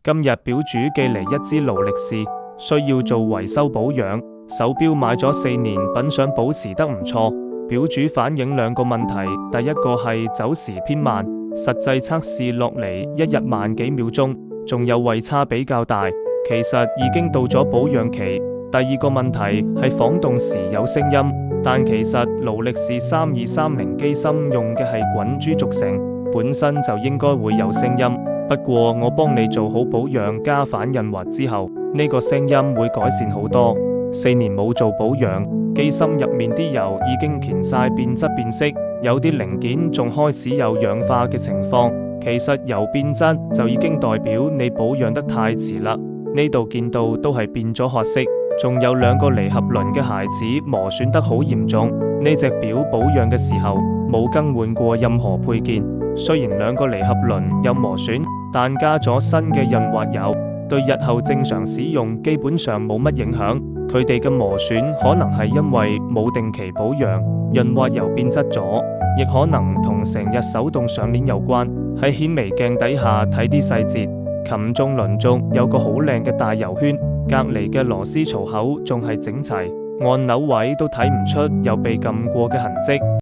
今日表主寄嚟一支勞力士，需要做維修保養。手錶買咗4年，品相保持得唔錯。表主反映2個問題，第一個係走時偏慢，實際測試落嚟1日萬幾秒鐘，仲有位差比較大，其實已經到咗保養期。第二個問題係晃動時有聲音，但其實勞力士3230機芯用嘅係滾珠軸承，本身就應該會有聲音。不過我幫你做好保養加反潤滑之後，呢個聲音會改善好多。4年冇做保養，機芯入面啲油已經乾晒變質變色，有啲零件仲開始有氧化嘅情況。其實油變質就已經代表你保養得太遲啦。呢度見到都係變咗褐色，仲有2個離合輪嘅鞋子磨損得好嚴重。呢隻表保養嘅時候冇更換過任何配件，雖然2個離合輪有磨損，但加咗新嘅潤滑油，對日後正常使用基本上冇乜影響。佢哋嘅磨損可能係因為冇定期保養，潤滑油變質咗，亦可能同成日手動上鏈有關。喺顯微鏡底下睇啲細節，擒縱輪軸有個好靚嘅大油圈，隔籬嘅螺絲槽口仲係整齊，按鈕位都睇唔出有被撳過嘅痕跡。